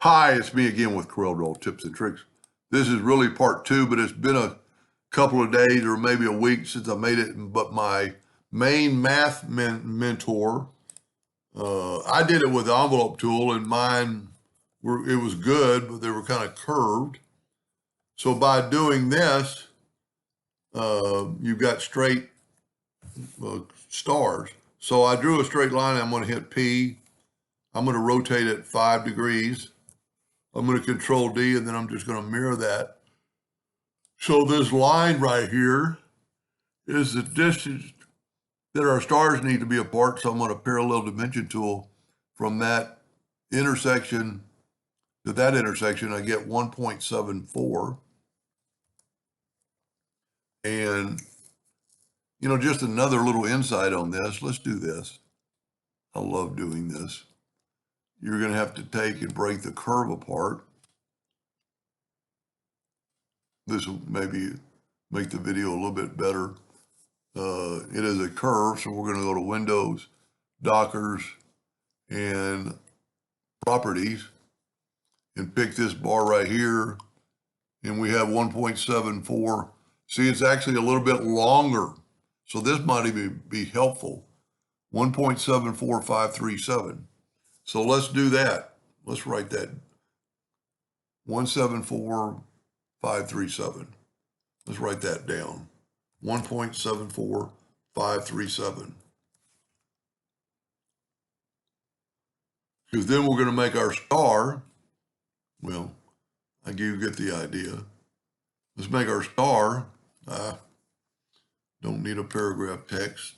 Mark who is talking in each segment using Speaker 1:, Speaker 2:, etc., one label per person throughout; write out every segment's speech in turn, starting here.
Speaker 1: Hi, it's me again with Corel Tips and Tricks. This is really part two, but it's been a couple of days or maybe a week since I made it. But my main math mentor, I did it with the envelope tool, and it was good, but they were kind of curved. So by doing this, you've got straight stars. So I drew a straight line. I'm going to hit P. I'm going to rotate it 5 degrees. I'm going to control D, and then I'm just going to mirror that. So this line right here is the distance that our stars need to be apart. So I'm going to parallel dimension tool from that intersection to that intersection. I get 1.74. And, just another little insight on this. Let's do this. I love doing this. You're going to have to take and break the curve apart. This will maybe make the video a little bit better. It is a curve, so we're going to go to Windows, Dockers, and Properties, and pick this bar right here, and we have 1.74. See, it's actually a little bit longer, so this might even be helpful. 1.74537. So let's do that. Let's write that. 1.74537. Let's write that down. 1.74537. Because then we're going to make our star. Well, you get the idea. Let's make our star. Don't need a paragraph text.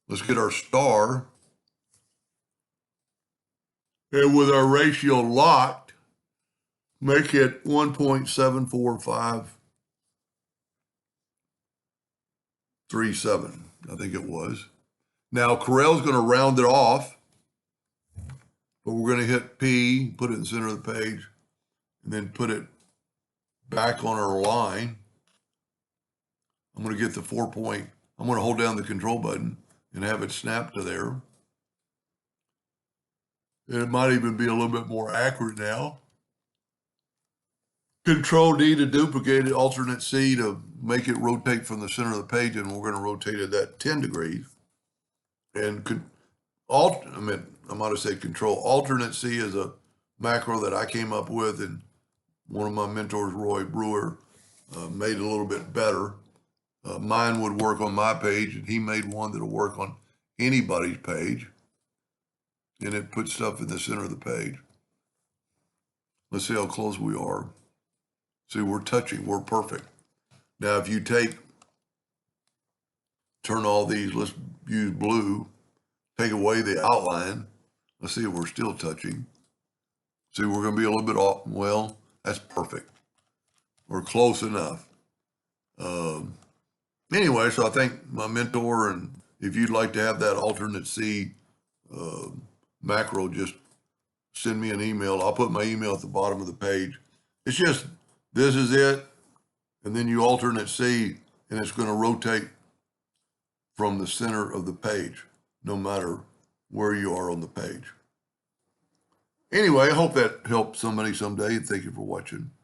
Speaker 1: Let's get our star. And with our ratio locked, make it 1.74537. I think it was. Now, Corel's going to round it off, but we're going to hit P, put it in the center of the page, and then put it back on our line. I'm going to get the I'm going to hold down the control button and have it snap to there. And it might even be a little bit more accurate now. Control D to duplicate it, alternate C to make it rotate from the center of the page, and we're going to rotate it at 10 degrees. And I might have said control. Alternate C is a macro that I came up with, and one of my mentors, Roy Brewer, made it a little bit better. Mine would work on my page, and he made one that'll work on anybody's page. And it puts stuff in the center of the page. Let's see how close we are. See, we're touching, we're perfect. Now, if you turn all these, let's use blue, take away the outline. Let's see if we're still touching. See, we're going to be a little bit off. Well, that's perfect. We're close enough. Anyway, so I thank my mentor, and if you'd like to have that alternate C macro, just send me an email. I'll put my email at the bottom of the page. It's just, this is it, and then you alternate C, and it's going to rotate from the center of the page, no matter where you are on the page. Anyway, I hope that helped somebody someday, and thank you for watching.